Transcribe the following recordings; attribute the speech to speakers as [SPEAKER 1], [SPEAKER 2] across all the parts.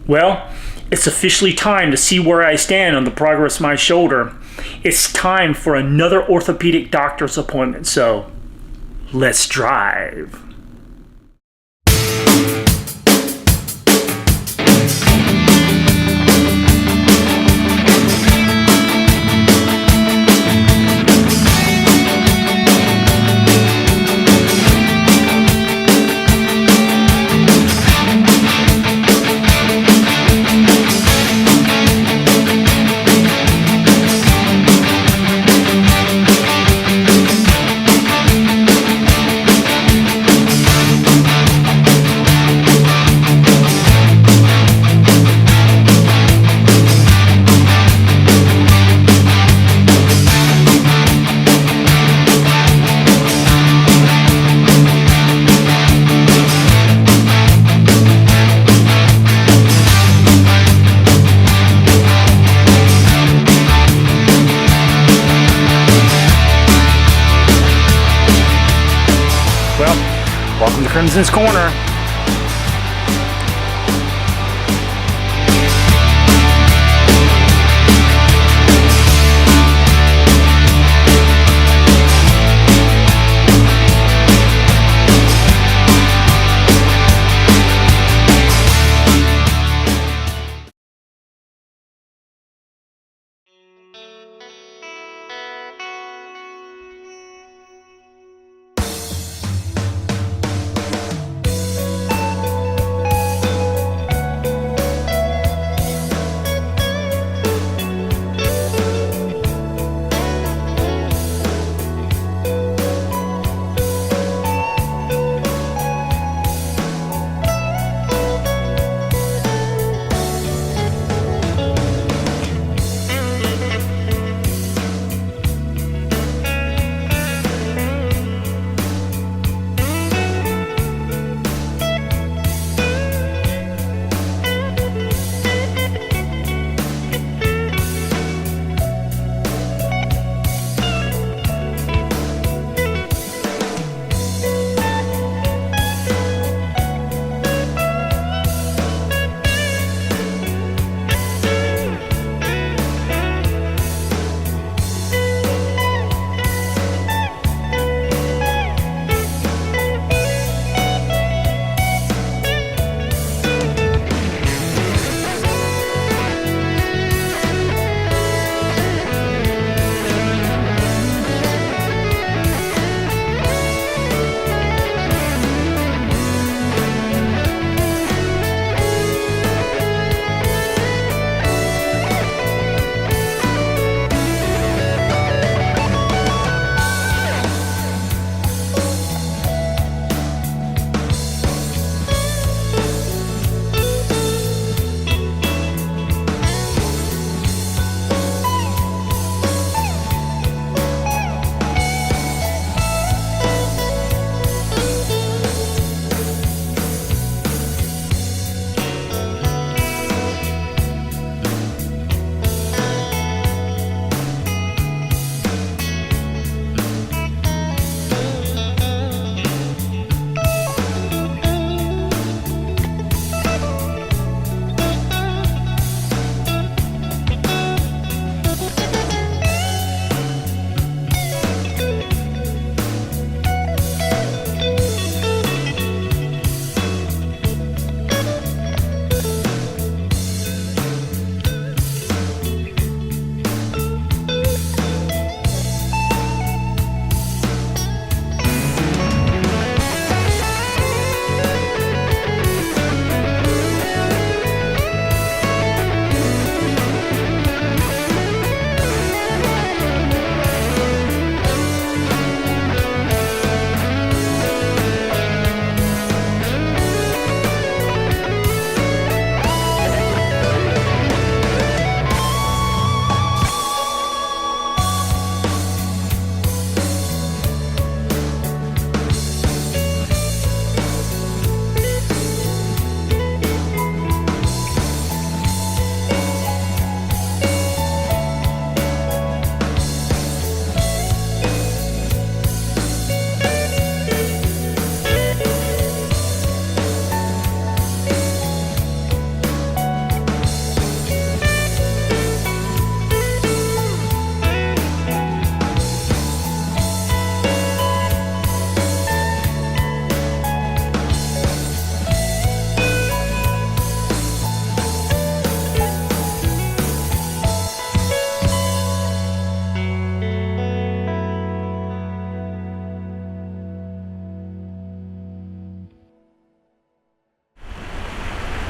[SPEAKER 1] Well, it's officially time to see where I stand on the progress of my shoulder. It's time for another orthopedic doctor's appointment, so let's drive. Welcome to Krimson's Corner.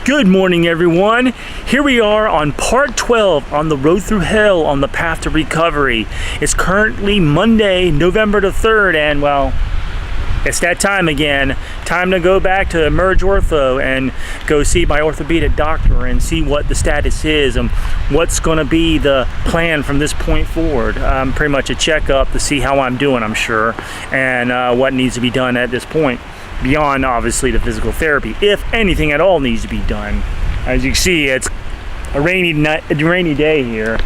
[SPEAKER 1] Good morning, everyone. Here we are on part 12 on the road through hell on the path to recovery. It's currently Monday, November the 3rd, and well, it's that time again. Time to go back to Emerge Ortho and go see my orthopedic doctor and see what the status is and what's going to be the plan from this point forward. Pretty much a checkup to see how I'm doing, I'm sure, and what needs to be done at this point. Beyond obviously the physical therapy, if anything at all needs to be done. As you can see, it's a rainy day here,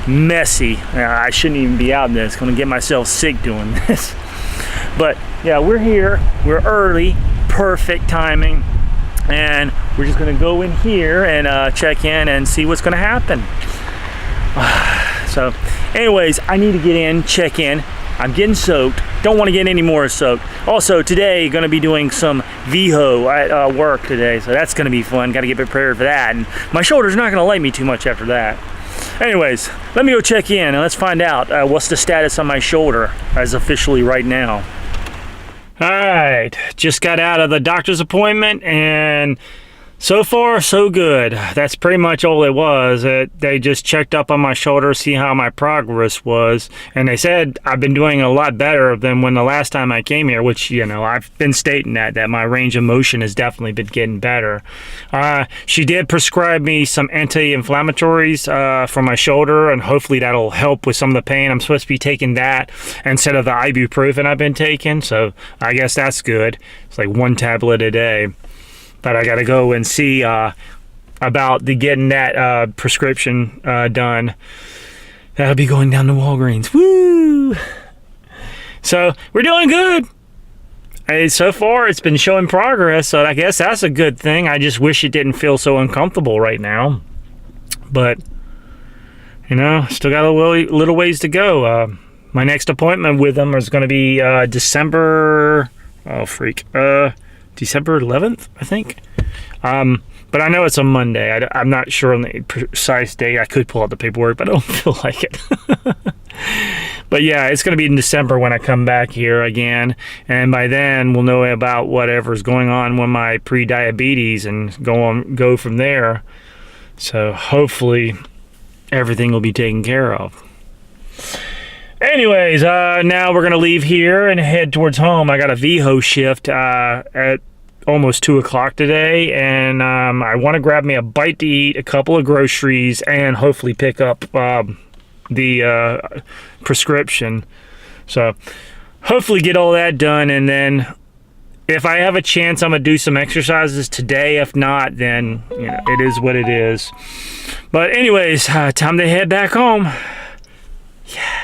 [SPEAKER 1] messy. I shouldn't even be out in this. Going to get myself sick doing this. But yeah, we're here. We're early, perfect timing, and we're just going to go in here and check in and see what's going to happen. So, anyways, I need to get in, check in. I'm getting soaked. Don't want to get any more soaked. Also, today, going to be doing some VHO at work today, so that's going to be fun. Got to get prepared for that. And my shoulder's not going to like me too much after that. Anyways, let me go check in and let's find out what's the status on my shoulder as officially right now. All right, just got out of the doctor's appointment and so far, so good. That's pretty much all it was. They just checked up on my shoulder, see how my progress was, and they said I've been doing a lot better than when the last time I came here, which, you know, I've been stating that my range of motion has definitely been getting better. She did prescribe me some anti-inflammatories for my shoulder, and hopefully that'll help with some of the pain. I'm supposed to be taking that instead of the ibuprofen I've been taking, so I guess that's good. It's like 1 tablet a day. But I got to go and see about getting that prescription done. That'll be going down to Walgreens. Woo! So we're doing good. So far, it's been showing progress, so I guess that's a good thing. I just wish it didn't feel so uncomfortable right now. But, you know, still got a little ways to go. My next appointment with them is going to be December 11th, I think. But I know it's a Monday. I'm not sure on the precise date. I could pull out the paperwork, but I don't feel like it. But yeah, it's going to be in December when I come back here again. And by then, we'll know about whatever's going on with my pre-diabetes and go from there. So hopefully, everything will be taken care of. Anyways, now we're going to leave here and head towards home. I got a VHO shift at almost 2 o'clock today, and I want to grab me a bite to eat, a couple of groceries, and hopefully pick up the prescription. So hopefully get all that done, and then if I have a chance, I'm going to do some exercises today. If not, then you know, it is what it is. But anyways, time to head back home. Yeah.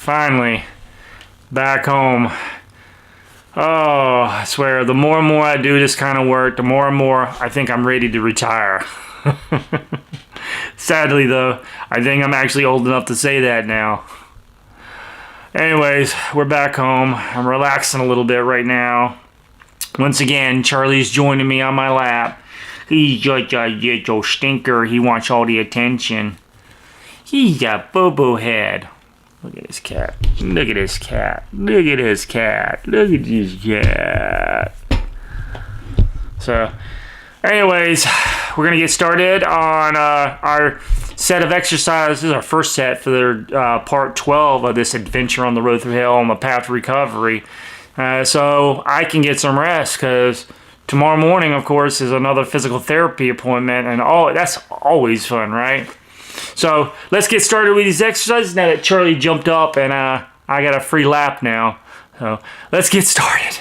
[SPEAKER 1] finally back home. Oh, I swear, the more and more I do this kind of work, the more and more I think I'm ready to retire. Sadly, though, I think I'm actually old enough to say that now. Anyways, we're back home. I'm relaxing a little bit right now. Once again, Charlie's joining me on my lap. He's just a little stinker. He wants all the attention. He's a boo-boo head. Look at this cat. Look at this cat. Look at this cat. Look at this cat. So, anyways, we're going to get started on our set of exercises, our first set for the part 12 of this adventure on the road through hell on the path to recovery. So I can get some rest, because tomorrow morning, of course, is another physical therapy appointment, and that's always fun, right? So let's get started with these exercises now that Charlie jumped up and I got a free lap now. So let's get started.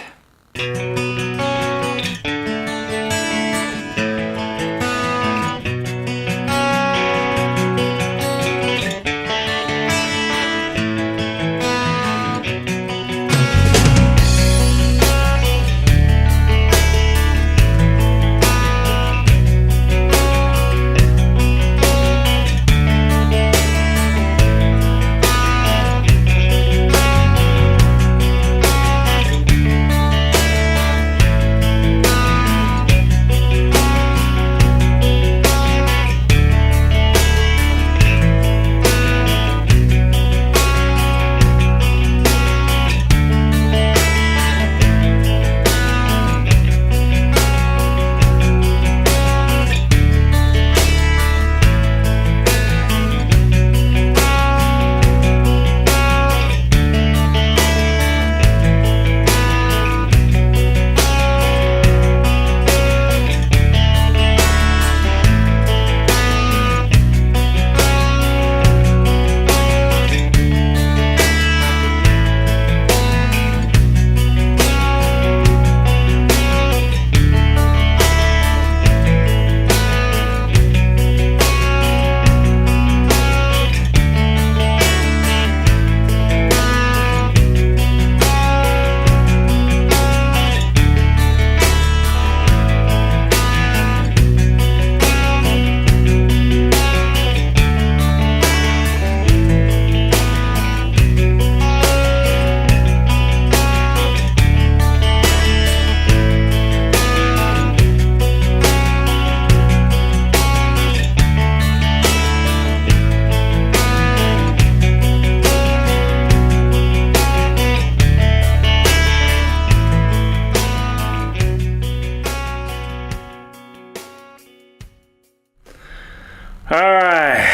[SPEAKER 1] Alright,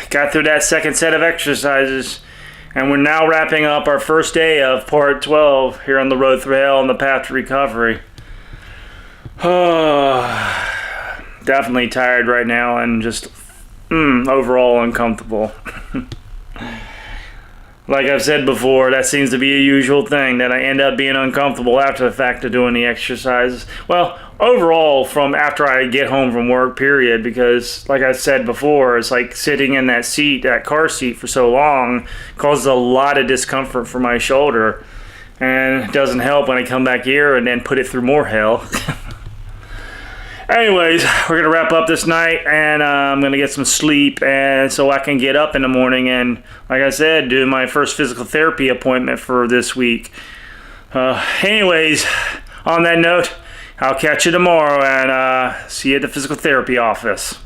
[SPEAKER 1] got through that second set of exercises, and we're now wrapping up our first day of part 12 here on the road through hell on the path to recovery. Definitely tired right now and just overall uncomfortable. Like I've said before, that seems to be a usual thing, that I end up being uncomfortable after the fact of doing the exercises. Well, overall, from after I get home from work, period, because like I said before, it's like sitting in that seat, that car seat for so long causes a lot of discomfort for my shoulder, and it doesn't help when I come back here and then put it through more hell. Anyways, we're going to wrap up this night, and I'm going to get some sleep, and so I can get up in the morning and, like I said, do my first physical therapy appointment for this week. Anyways, on that note, I'll catch you tomorrow, and see you at the physical therapy office.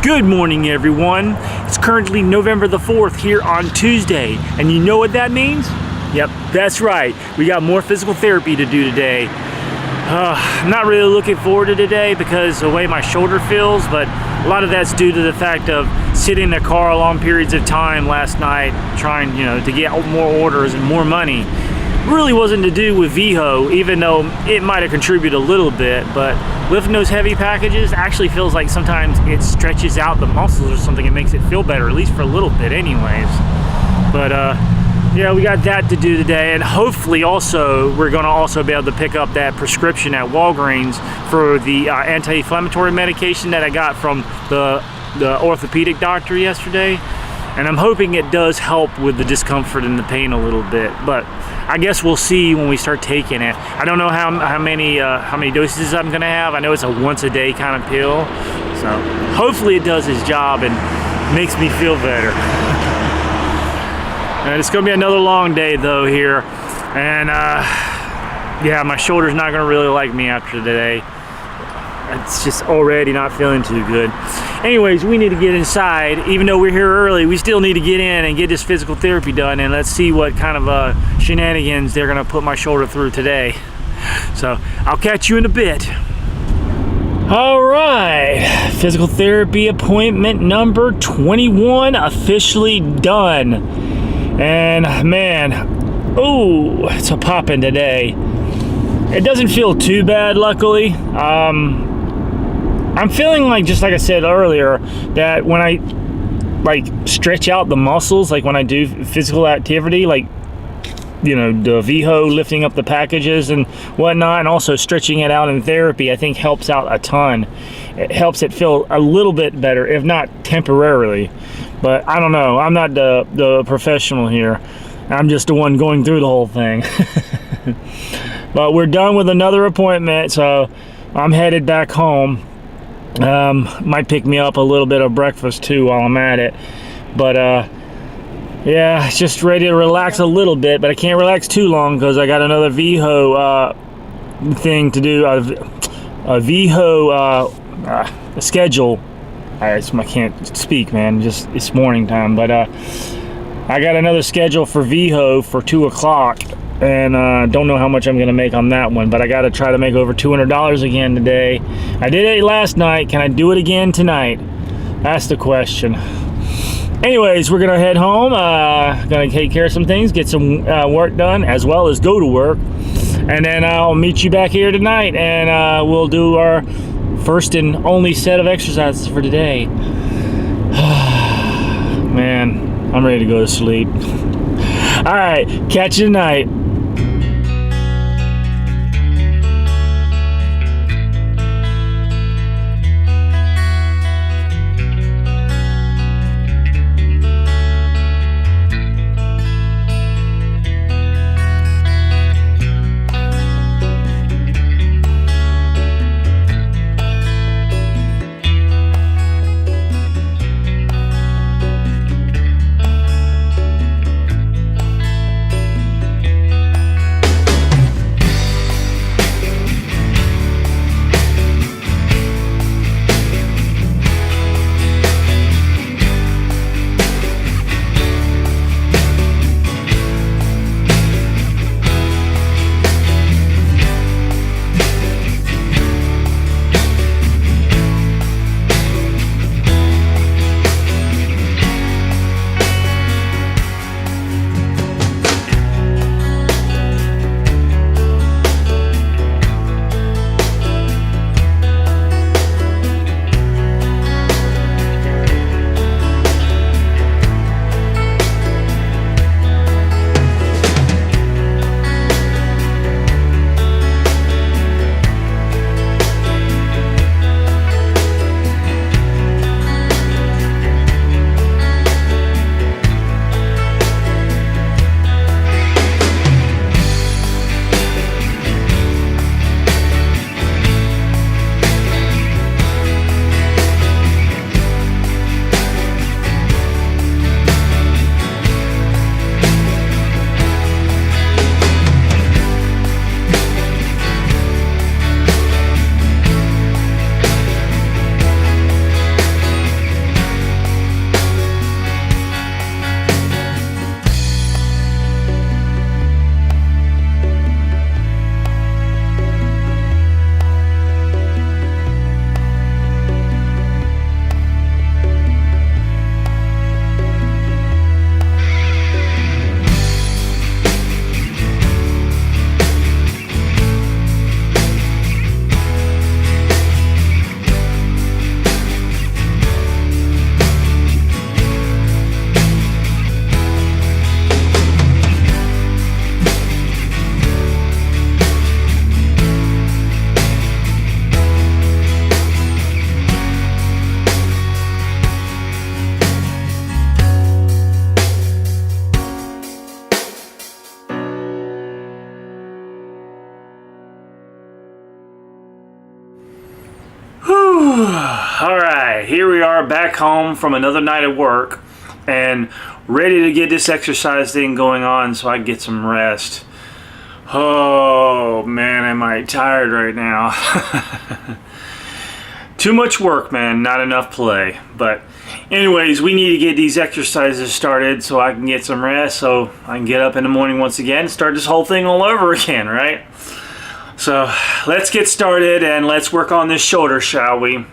[SPEAKER 1] Good morning, everyone. It's currently November the 4th here on Tuesday, and you know what that means? Yep, that's right. We got more physical therapy to do today. I'm not really looking forward to today because of the way my shoulder feels, but a lot of that's due to the fact of sitting in the car long periods of time last night trying, to get more orders and more money. Really wasn't to do with VHO, even though it might have contributed a little bit, but lifting those heavy packages actually feels like sometimes it stretches out the muscles or something. It makes it feel better, at least for a little bit anyways. But yeah, we got that to do today, and hopefully also we're going to also be able to pick up that prescription at Walgreens for the anti-inflammatory medication that I got from the orthopedic doctor yesterday. And I'm hoping it does help with the discomfort and the pain a little bit, but I guess we'll see when we start taking it. I don't know how many doses I'm gonna have. I know it's a once a day kind of pill, so hopefully it does its job and makes me feel better. And it's gonna be another long day though here, and yeah, my shoulder's not gonna really like me after today. It's just already not feeling too good. Anyways, we need to get inside. Even though we're here early, we still need to get in and get this physical therapy done, and let's see what kind of shenanigans they're gonna put my shoulder through today. So I'll catch you in a bit. All right, physical therapy appointment number 21 officially done. And man, oh, it's a poppin' today. It doesn't feel too bad, luckily. I'm feeling like, just like I said earlier, that when I stretch out the muscles, like when I do physical activity, like, the VHO, lifting up the packages and whatnot, and also stretching it out in therapy, I think helps out a ton. It helps it feel a little bit better, if not temporarily. But I don't know, I'm not the professional here. I'm just the one going through the whole thing. But we're done with another appointment, so I'm headed back home. Might pick me up a little bit of breakfast too while I'm at it. But yeah, just ready to relax a little bit, but I can't relax too long because I got another VHO thing to do. A VHO schedule. I can't speak, man. Just it's morning time, but I got another schedule for VHO for 2 o'clock. And don't know how much I'm gonna make on that one, but I gotta try to make over $200 again today. I did it last night. Can I do it again tonight? That's the question. Anyways, we're gonna head home. Gonna take care of some things, get some work done, as well as go to work, and then I'll meet you back here tonight, and we'll do our first and only set of exercises for today. Man, I'm ready to go to sleep. All right, catch you tonight. are back home from another night at work and ready to get this exercise thing going on so I can get some rest. Oh man, am I tired right now. Too much work, man, not enough play. But anyways, we need to get these exercises started so I can get some rest, so I can get up in the morning once again and start this whole thing all over again, right? So let's get started and let's work on this shoulder, shall we?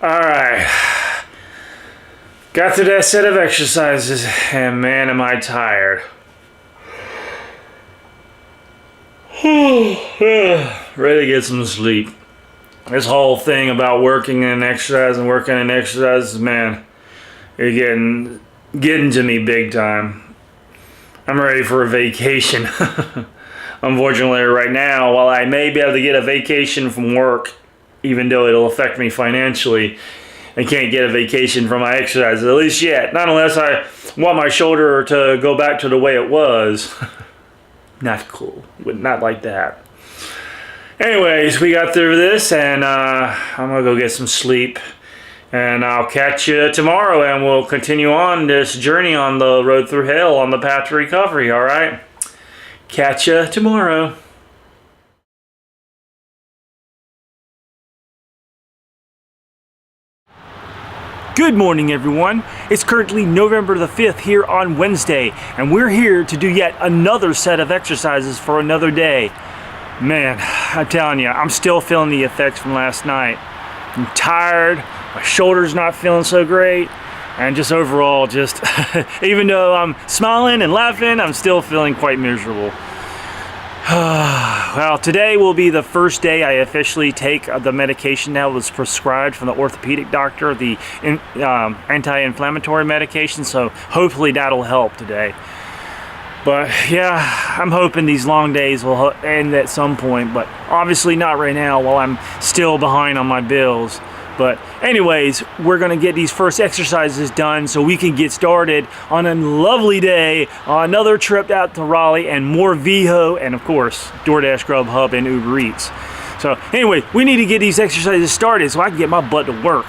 [SPEAKER 1] Alright, got through that set of exercises and man am I tired. Ready to get some sleep. This whole thing about working and exercises, man, you're getting to me big time. I'm ready for a vacation. Unfortunately right now, while I may be able to get a vacation from work, even though it'll affect me financially, I can't get a vacation from my exercises, at least yet. Not unless I want my shoulder to go back to the way it was. Not cool. Not like that. Anyways, we got through this, and I'm going to go get some sleep. And I'll catch you tomorrow, and we'll continue on this journey on the road through hell on the path to recovery, alright? Catch you tomorrow. Good morning, everyone. It's currently November the 5th here on Wednesday, and we're here to do yet another set of exercises for another day. Man, I'm telling you, I'm still feeling the effects from last night. I'm tired, my shoulder's not feeling so great, and just overall, even though I'm smiling and laughing, I'm still feeling quite miserable. Well, today will be the first day I officially take the medication that was prescribed from the orthopedic doctor, the anti-inflammatory medication, so hopefully that'll help today. But yeah, I'm hoping these long days will end at some point, but obviously not right now while I'm still behind on my bills. But anyways, we're gonna get these first exercises done so we can get started on a lovely day, another trip out to Raleigh, and more VHO, and of course, DoorDash, Grubhub, and Uber Eats. So anyway, we need to get these exercises started so I can get my butt to work.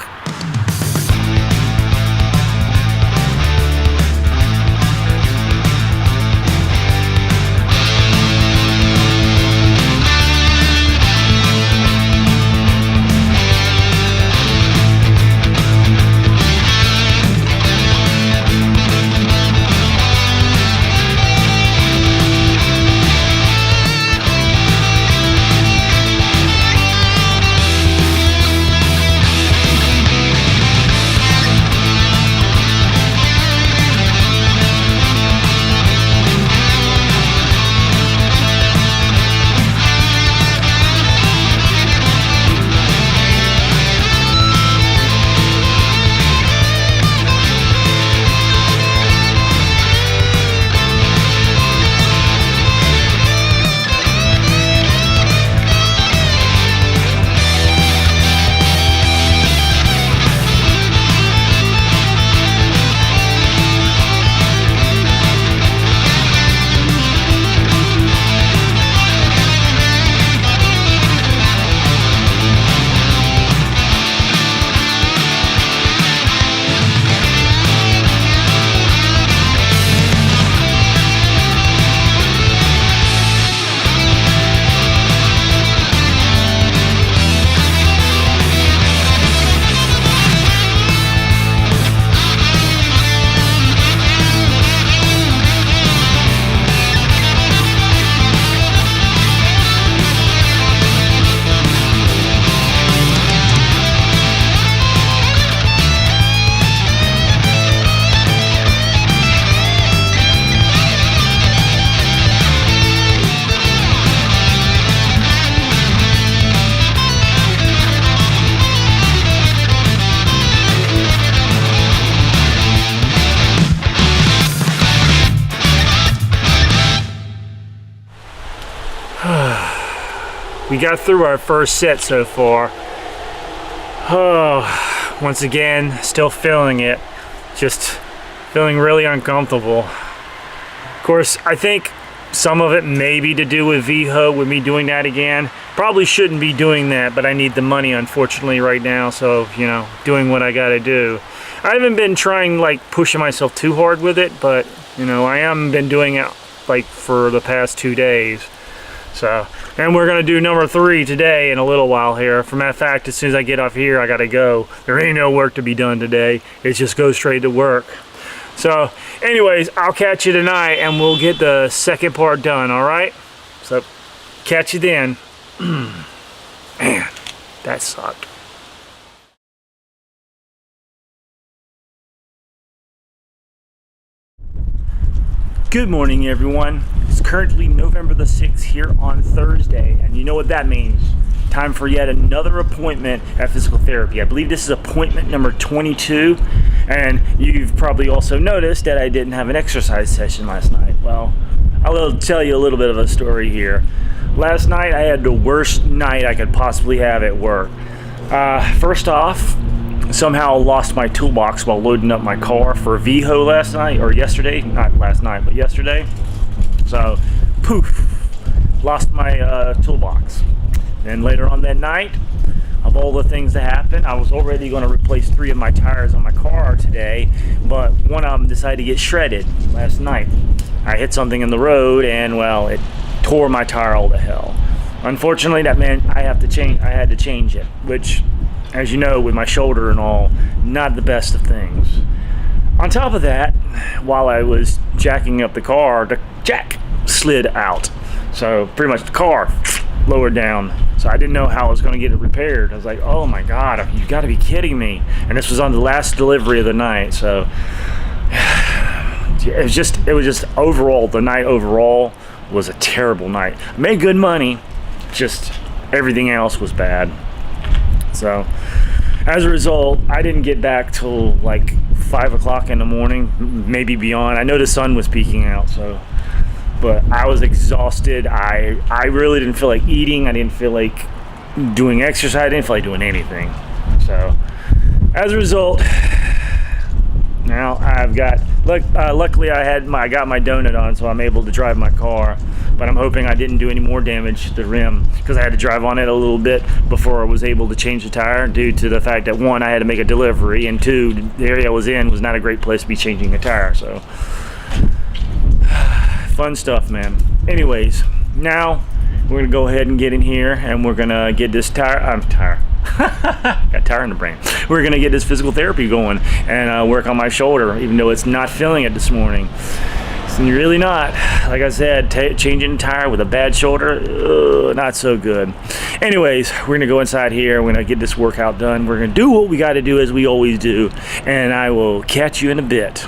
[SPEAKER 1] We got through our first set so far. Oh, once again, still feeling it. Just feeling really uncomfortable. Of course, I think some of it may be to do with VHO, with me doing that again. Probably shouldn't be doing that, but I need the money, unfortunately, right now. So, you know, doing what I gotta do. I haven't been trying, like, pushing myself too hard with it, but, you know, I haven't been doing it, like, for the past 2 days. So, and we're gonna do number 3 today in a little while here. For matter of fact, as soon as I get off here, I gotta go. There ain't no work to be done today. It's just go straight to work. So, anyways, I'll catch you tonight and we'll get the second part done, all right? So, catch you then. Man, that sucked. Good morning, everyone. It's currently November the 6th here on Thursday, and you know what that means. Time for yet another appointment at physical therapy. I believe this is appointment number 22, and you've probably also noticed that I didn't have an exercise session last night. Well, I'll tell you a little bit of a story here. Last night I had the worst night I could possibly have at work. First off, somehow lost my toolbox while loading up my car for VHO last night, or yesterday, not last night, but yesterday. So, poof, lost my toolbox. Then later on that night, of all the things that happened, I was already going to replace 3 of my tires on my car today, but one of them decided to get shredded last night. I hit something in the road and, well, it tore my tire all to hell. Unfortunately, that meant I had to change it, which as you know, with my shoulder and all, not the best of things. On top of that, while I was jacking up the car, the jack slid out. So pretty much the car lowered down. So I didn't know how I was going to get it repaired. I was like, oh my God, you got to be kidding me. And this was on the last delivery of the night. So it was just overall, the night overall was a terrible night. I made good money, just everything else was bad. So as a result, I didn't get back till like 5 o'clock in the morning, maybe beyond. I know the sun was peeking out, so, but I was exhausted. I really didn't feel like eating. I didn't feel like doing exercise. I didn't feel like doing anything. So as a result, now I've got, luckily I got my donut on, so I'm able to drive my car. But I'm hoping I didn't do any more damage to the rim, because I had to drive on it a little bit before I was able to change the tire, due to the fact that 1, I had to make a delivery, and 2, the area I was in was not a great place to be changing a tire. So fun stuff, man. Anyways, now we're gonna go ahead and get in here, and we're gonna get this got tire in the brain. We're gonna get this physical therapy going and work on my shoulder, even though it's not feeling it this morning. It's really not. Like I said, changing a tire with a bad shoulder, not so good. Anyways, we're gonna go inside here. We're gonna get this workout done. We're gonna do what we got to do as we always do, and I will catch you in a bit.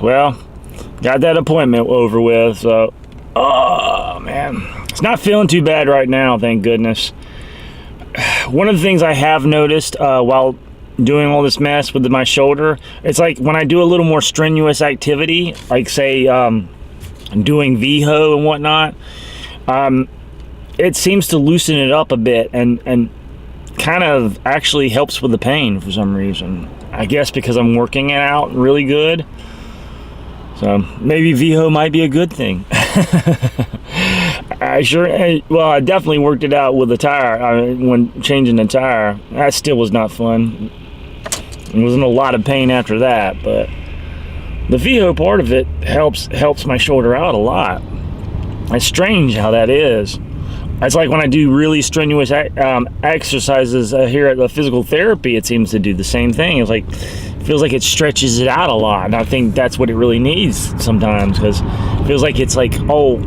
[SPEAKER 1] Well, got that appointment over with, so oh man, it's not feeling too bad right now, thank goodness. One of the things I have noticed while doing all this mess with my shoulder, it's like when I do a little more strenuous activity, like say doing VHO and whatnot, it seems to loosen it up a bit and kind of actually helps with the pain for some reason. I guess because I'm working it out really good. So maybe VHO might be a good thing. I definitely worked it out with the tire. When changing the tire, that still was not fun. There wasn't a lot of pain after that, but the VHO part of it helps my shoulder out a lot. It's strange how that is. It's like when I do really strenuous exercises here at the physical therapy, it seems to do the same thing. It's like, it feels like it stretches it out a lot, and I think that's what it really needs sometimes, because it feels like it's like all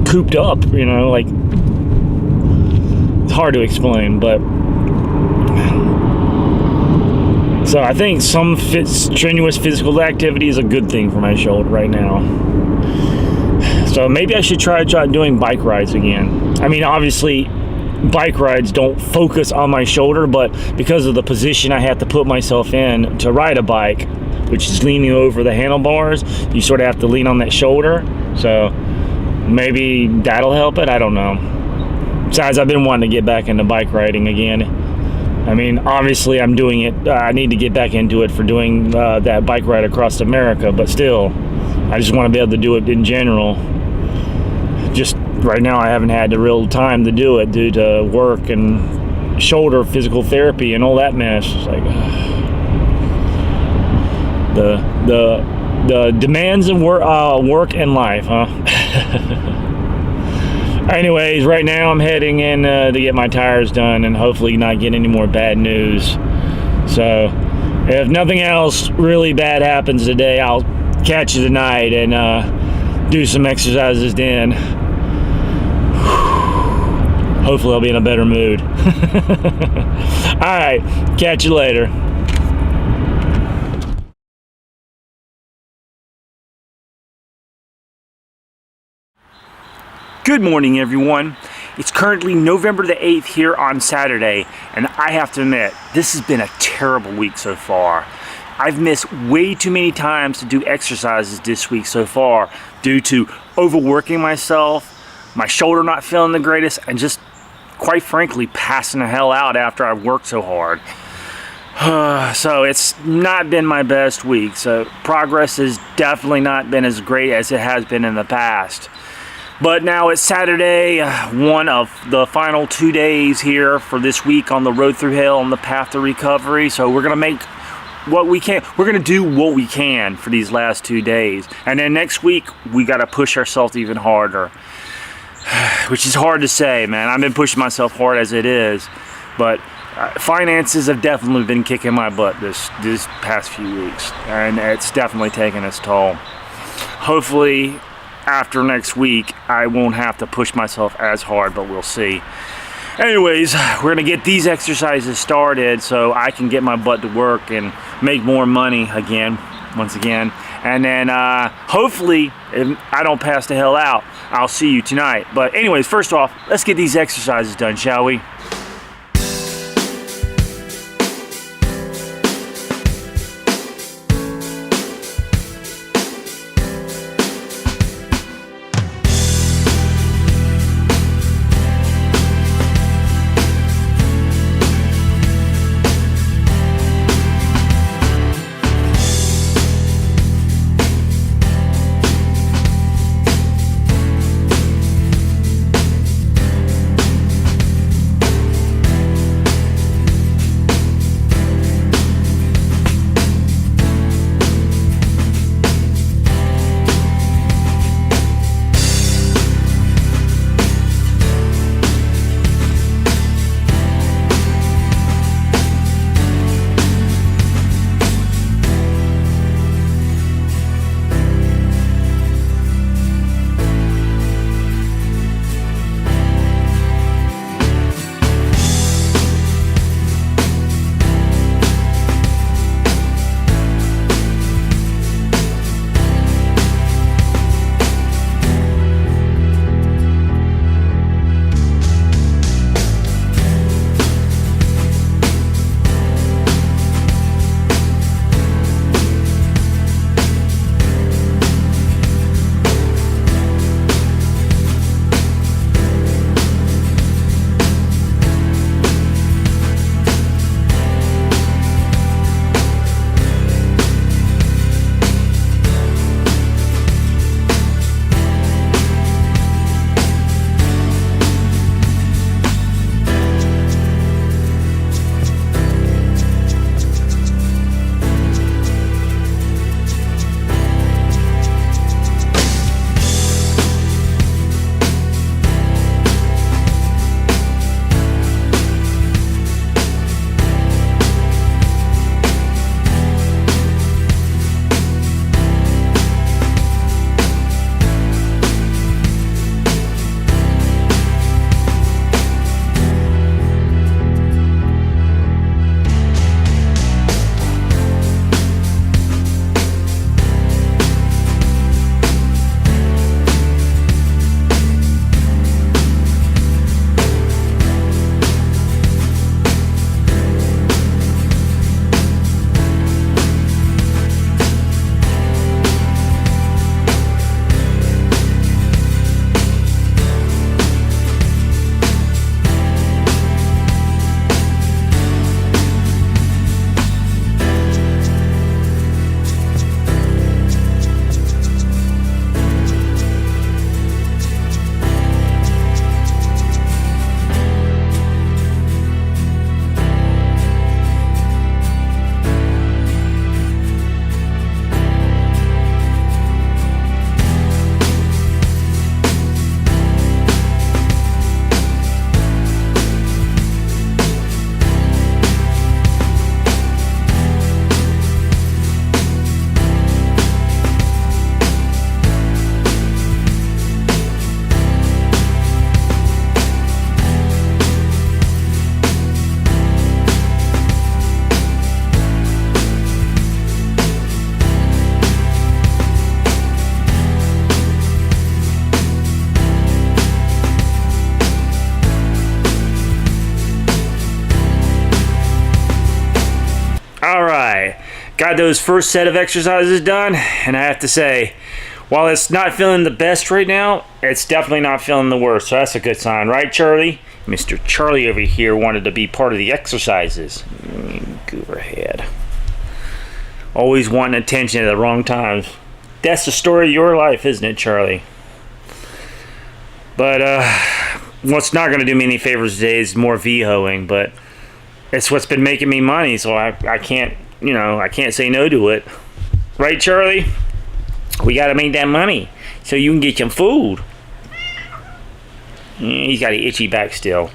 [SPEAKER 1] cooped up, you know, like it's hard to explain, but so I think some strenuous physical activity is a good thing for my shoulder right now. So maybe I should try doing bike rides again. I mean, obviously bike rides don't focus on my shoulder, but because of the position I have to put myself in to ride a bike, which is leaning over the handlebars, you sort of have to lean on that shoulder. So maybe that'll help it. I don't know. Besides, I've been wanting to get back into bike riding again. I mean, obviously I'm doing it. I need to get back into it for doing that bike ride across America, but still, I just want to be able to do it in general. Just right now I haven't had the real time to do it due to work and shoulder physical therapy and all that mess. It's like the demands of work and life, huh? Anyways, right now I'm heading in to get my tires done and hopefully not get any more bad news. So if nothing else really bad happens today, I'll catch you tonight and do some exercises then. Hopefully I'll be in a better mood. Alright, catch you later. Good morning, everyone. It's currently November the 8th here on Saturday, and I have to admit, this has been a terrible week so far. I've missed way too many times to do exercises this week so far due to overworking myself, my shoulder not feeling the greatest, and just, quite frankly, passing the hell out after I've worked so hard. So it's not been my best week, so progress has definitely not been as great as it has been in the past. But now it's Saturday, one of the final 2 days here for this week on the road through hell on the path to recovery. So we're going to make what we can. We're going to do what we can for these last 2 days. And then next week, we got to push ourselves even harder. which is hard to say, man. I've been pushing myself hard as it is, but finances have definitely been kicking my butt this past few weeks, and it's definitely taken its toll. Hopefully after next week I won't have to push myself as hard, but we'll see. Anyways, we're gonna get these exercises started so I can get my butt to work and make more money once again. And then hopefully, if I don't pass the hell out, I'll see you tonight. But anyways, first off, let's get these exercises done, shall we? Got those first set of exercises done, and I have to say, while it's not feeling the best right now, it's definitely not feeling the worst, so that's a good sign, right, Charlie? Mr. Charlie over here wanted to be part of the exercises. Gooberhead. Always wanting attention at the wrong times. That's the story of your life, isn't it, Charlie? But what's not going to do me any favors today is more VHOing, but it's what's been making me money, so I can't, you know, I can't say no to it. Right, Charlie? We got to make that money so you can get some food. He's got an itchy back still.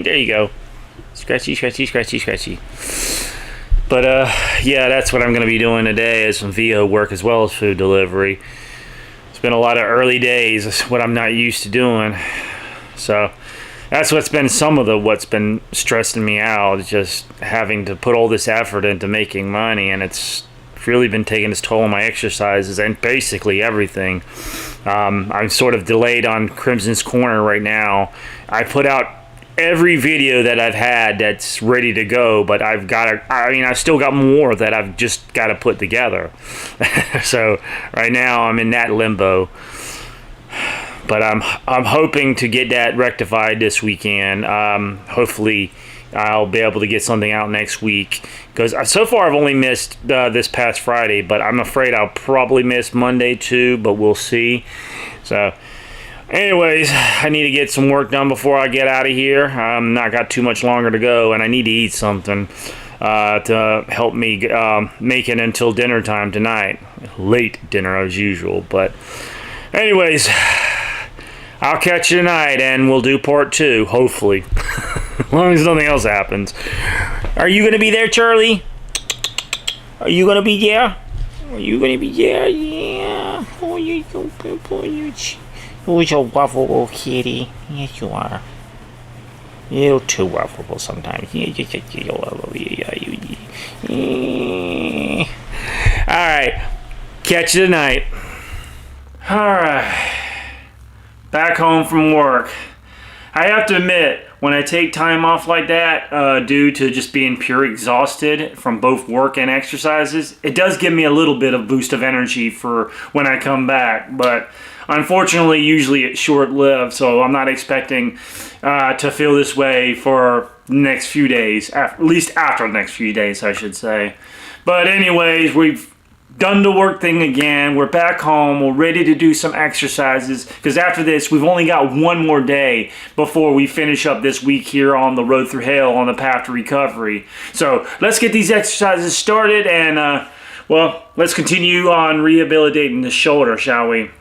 [SPEAKER 1] There you go. Scratchy, scratchy, scratchy, scratchy. But yeah, that's what I'm going to be doing today, is some VO work as well as food delivery. It's been a lot of early days. That's what I'm not used to doing. So that's what's been what's been stressing me out, just having to put all this effort into making money, and it's really been taking its toll on my exercises and basically everything. I'm sort of delayed on Krimson's Corner right now. I put out every video that I've had that's ready to go, but I've still got more that I've just got to put together. So right now I'm in that limbo. But I'm hoping to get that rectified this weekend. Hopefully I'll be able to get something out next week, because so far I've only missed this past Friday, but I'm afraid I'll probably miss Monday too, but we'll see. So anyways, I need to get some work done before I get out of here. I'm not got too much longer to go, and I need to eat something to help me make it until dinner time tonight. Late dinner as usual, but anyways, I'll catch you tonight, and we'll do part 2, hopefully. As long as nothing else happens. Are you going to be there, Charlie? Are you going to be there? Are you going to be there? Yeah. Oh, you're a waffle kitty. Yes, you are. You're too waffleable sometimes. Alright. Catch you tonight. Alright. Back home from work. I have to admit, when I take time off like that, due to just being pure exhausted from both work and exercises, it does give me a little bit of boost of energy for when I come back. But unfortunately, usually it's short-lived, so I'm not expecting to feel this way for the next few days, at least after the next few days, I should say. But anyways, we've done the work thing again. We're back home. We're ready to do some exercises, because after this, we've only got one more day before we finish up this week here on the road through hell on the path to recovery. So let's get these exercises started, and well, let's continue on rehabilitating the shoulder, shall we?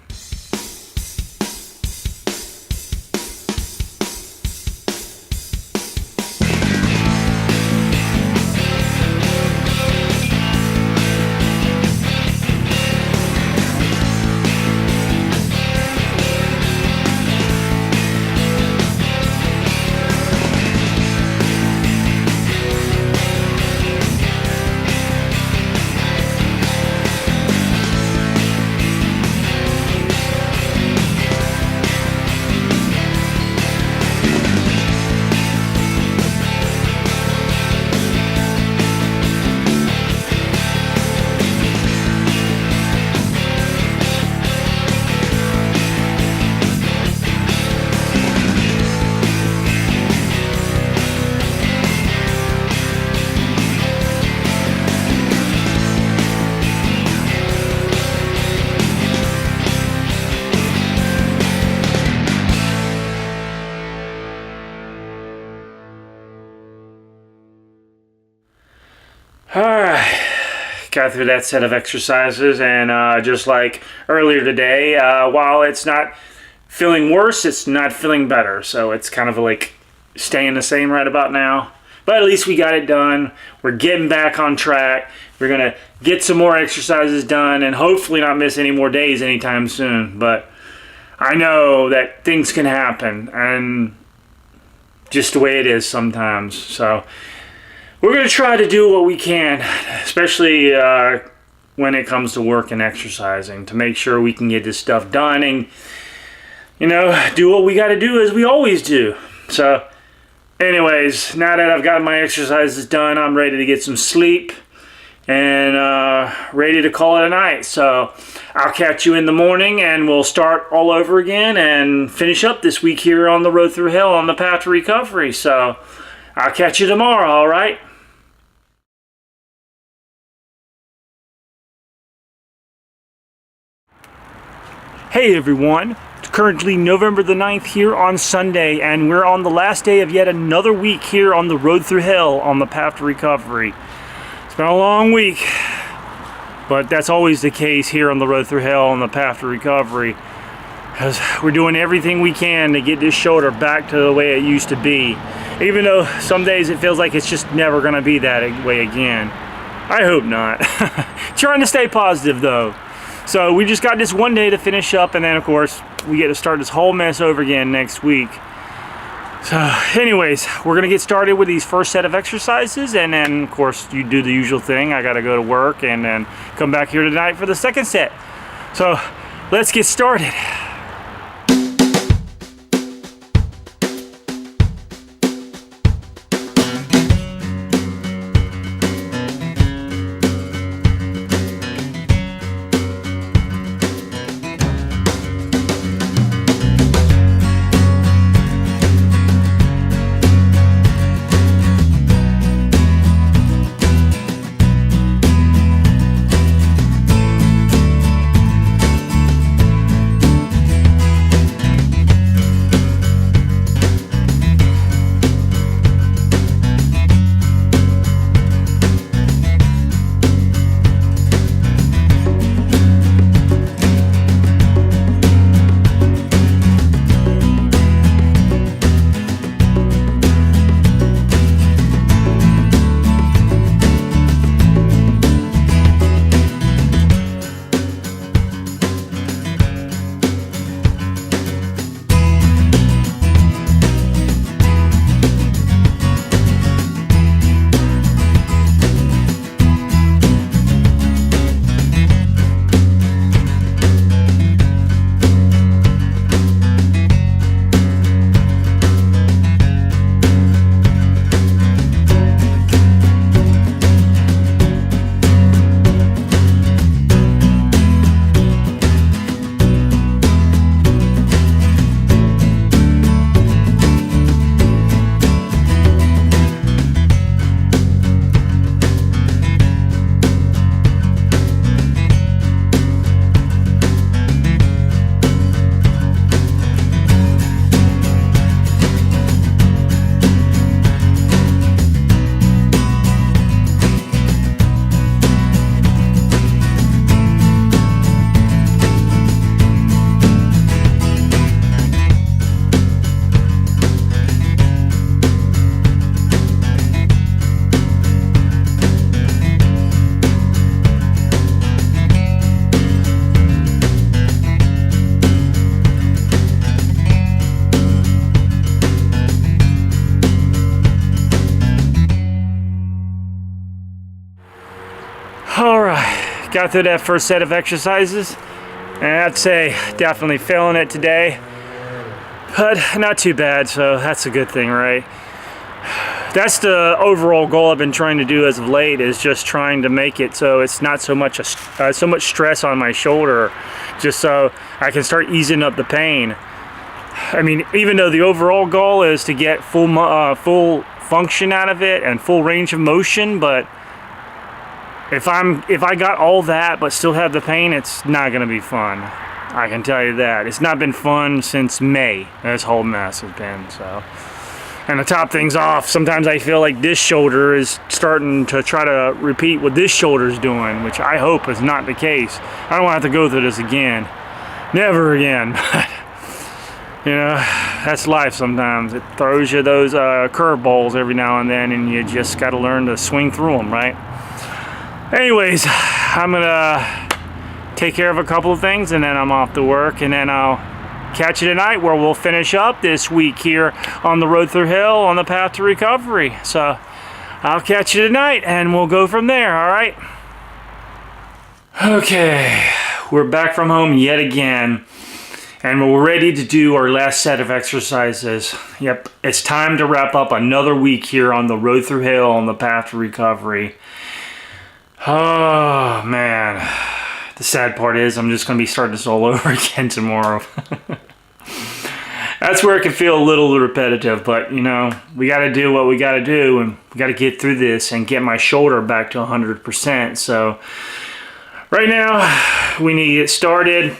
[SPEAKER 1] Alright, got through that set of exercises, and just like earlier today, while it's not feeling worse, it's not feeling better, so it's kind of like staying the same right about now. But at least we got it done. We're getting back on track. We're going to get some more exercises done and hopefully not miss any more days anytime soon. But I know that things can happen, and just the way it is sometimes. So we're going to try to do what we can, especially when it comes to work and exercising, to make sure we can get this stuff done and, you know, do what we got to do as we always do. So anyways, now that I've got my exercises done, I'm ready to get some sleep and ready to call it a night. So I'll catch you in the morning, and we'll start all over again and finish up this week here on the road through hell on the path to recovery. So I'll catch you tomorrow, all right? Hey everyone, it's currently November the 9th here on Sunday, and we're on the last day of yet another week here on the road through hell on the path to recovery. It's been a long week, but that's always the case here on the road through hell on the path to recovery. because we're doing everything we can to get this shoulder back to the way it used to be. Even though some days it feels like it's just never gonna be that way again. I hope not. Trying to stay positive though. So we just got this one day to finish up, and then of course we get to start this whole mess over again next week. So anyways, we're gonna get started with these first set of exercises, and then of course you do the usual thing. I gotta go to work and then come back here tonight for the second set. So let's get started. Alright, got through that first set of exercises, and I'd say definitely failing it today, but not too bad, so that's a good thing, right? That's the overall goal I've been trying to do as of late, is just trying to make it so it's not so much stress on my shoulder, just so I can start easing up the pain. I mean, even though the overall goal is to get full function out of it and full range of motion, but if I got all that but still have the pain, it's not gonna be fun. I can tell you that. It's not been fun since May. This whole mess has been, so. And to top things off, sometimes I feel like this shoulder is starting to try to repeat what this shoulder's doing, which I hope is not the case. I don't want to have to go through this again. Never again. You know, that's life sometimes. It throws you those curveballs every now and then, and you just got to learn to swing through them, right? Anyways, I'm gonna take care of a couple of things, and then I'm off to work, and then I'll catch you tonight where we'll finish up this week here on the road through hell on the path to recovery. So I'll catch you tonight, and we'll go from there, all right? Okay, we're back from home yet again, and we're ready to do our last set of exercises. Yep, it's time to wrap up another week here on the road through hell on the path to recovery. Oh man, the sad part is I'm just going to be starting this all over again tomorrow. That's where it can feel a little repetitive, but you know, we got to do what we got to do, and we got to get through this and get my shoulder back to 100%. So right now we need to get started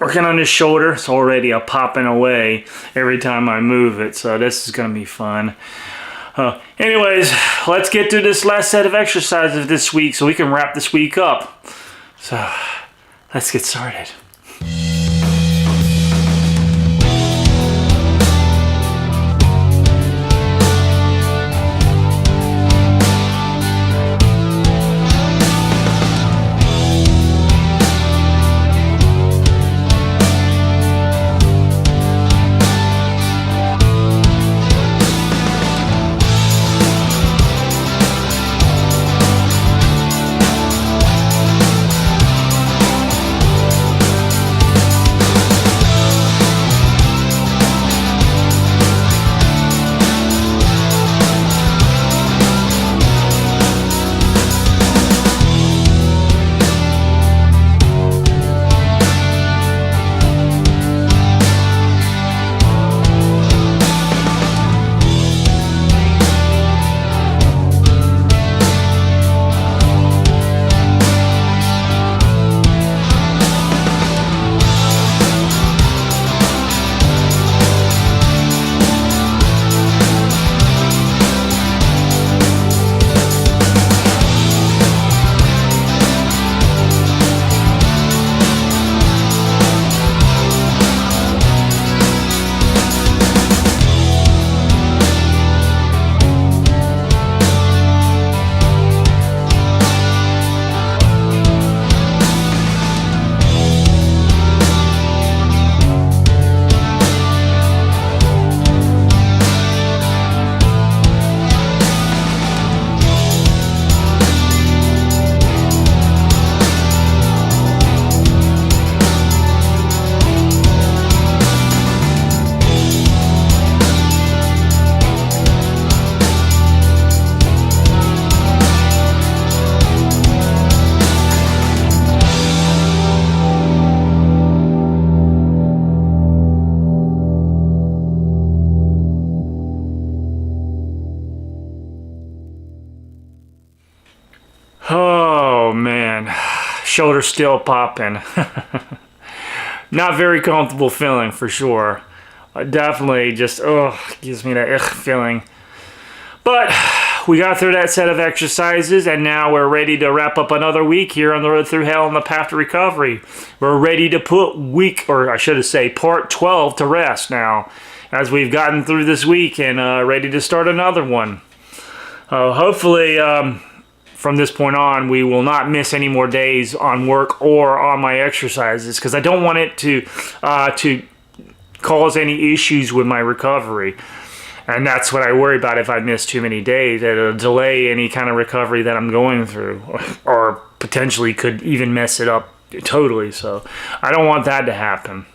[SPEAKER 1] working on this shoulder. It's already a popping away every time I move it, so this is going to be fun. Anyways, let's get through this last set of exercises this week so we can wrap this week up. So let's get started. shoulder's still popping. Not very comfortable feeling for sure. Definitely just, gives me that feeling. But we got through that set of exercises, and now we're ready to wrap up another week here on the road through hell on the path to recovery. We're ready to put part 12 to rest now, as we've gotten through this week and ready to start another one. Hopefully, from this point on, we will not miss any more days on work or on my exercises, because I don't want it to cause any issues with my recovery. And that's what I worry about if I miss too many days. It'll delay any kind of recovery that I'm going through, or potentially could even mess it up totally. So I don't want that to happen.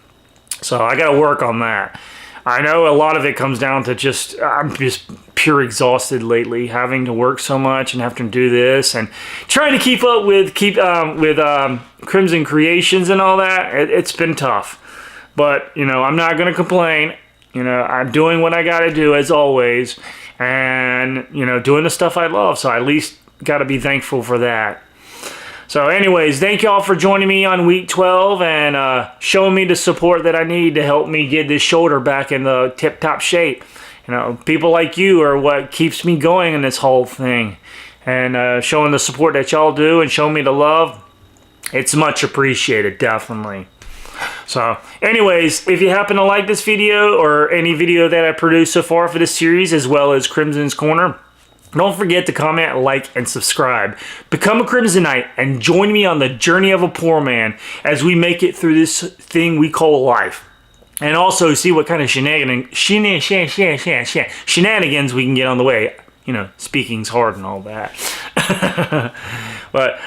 [SPEAKER 1] So I got to work on that. I know a lot of it comes down to I'm just pure exhausted lately, having to work so much and having to do this and trying to keep up with Krimson Kreations and all that. It's been tough, but I'm not going to complain. I'm doing what I got to do as always, and doing the stuff I love. So I at least got to be thankful for that. So anyways, thank y'all for joining me on week 12 and showing me the support that I need to help me get this shoulder back in the tip-top shape. People like you are what keeps me going in this whole thing. And showing the support that y'all do and showing me the love, it's much appreciated, definitely. So anyways, if you happen to like this video or any video that I produced so far for this series, as well as Krimson's Corner, don't forget to comment, like, and subscribe. Become a Krimsonite and join me on the journey of a poor man as we make it through this thing we call life. And also see what kind of shenanigans we can get on the way. Speaking's hard and all that. But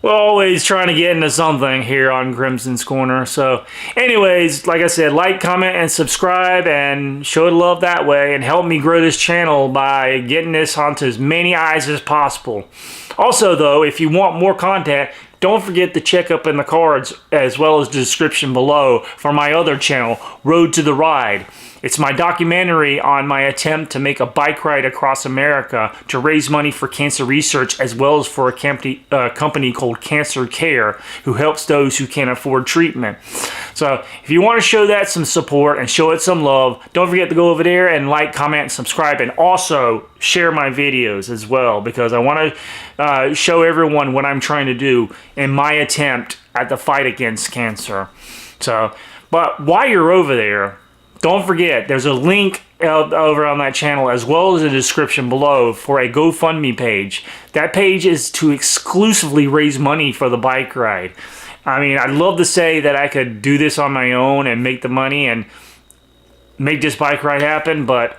[SPEAKER 1] we're always trying to get into something here on Krimson's Corner. So anyways, like I said, like, comment, and subscribe, and show the love that way, and help me grow this channel by getting this onto as many eyes as possible. Also though, if you want more content, don't forget to check up in the cards as well as the description below for my other channel, Road to the Ride. It's my documentary on my attempt to make a bike ride across America to raise money for cancer research, as well as for a company called Cancer Care, who helps those who can't afford treatment. So if you want to show that some support and show it some love, don't forget to go over there and like, comment, and subscribe, and also share my videos as well, because I want to show everyone what I'm trying to do in my attempt at the fight against cancer. So, but while you're over there, don't forget, there's a link over on that channel, as well as a description below, for a GoFundMe page. That page is to exclusively raise money for the bike ride. I mean, I'd love to say that I could do this on my own and make the money and make this bike ride happen, but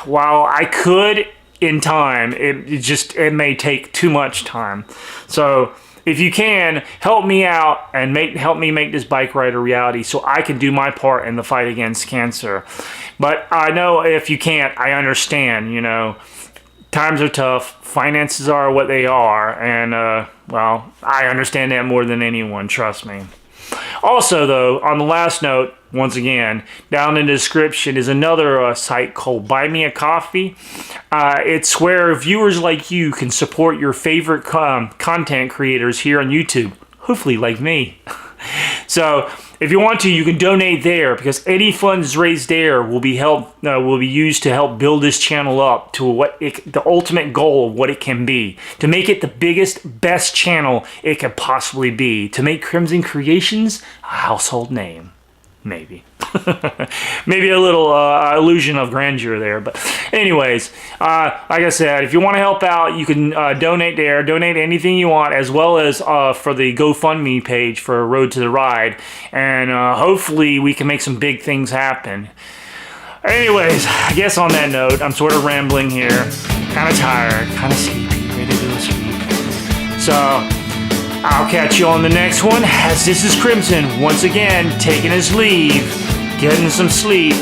[SPEAKER 1] while I could in time, it may take too much time. So if you can, help me out and help me make this bike ride a reality so I can do my part in the fight against cancer. But I know if you can't, I understand, times are tough, finances are what they are, and well, I understand that more than anyone, trust me. Also though, on the last note, once again, down in the description is another site called Buy Me a Coffee. It's where viewers like you can support your favorite content creators here on YouTube, hopefully like me. So if you want to, you can donate there, because any funds raised there will be used to help build this channel up to the ultimate goal of what it can be, to make it the biggest, best channel it could possibly be, to make Krimson Kreations a household name. Maybe. Maybe a little illusion of grandeur there. But anyways, like I said, if you want to help out, you can donate there. Donate anything you want, as well as for the GoFundMe page for Road to the Ride. And hopefully we can make some big things happen. Anyways, I guess on that note, I'm sort of rambling here. Kind of tired, kind of sleepy, ready to go to sleep. So I'll catch you on the next one, as this is Krimson, once again, taking his leave, getting some sleep,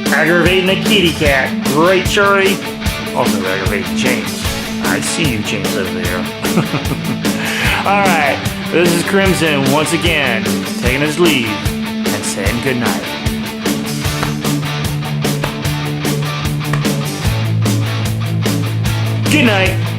[SPEAKER 1] aggravating a kitty cat, right, Shuri? Also aggravating James. I see you, James, over there. Alright, this is Krimson, once again, taking his leave, and saying goodnight. Good night.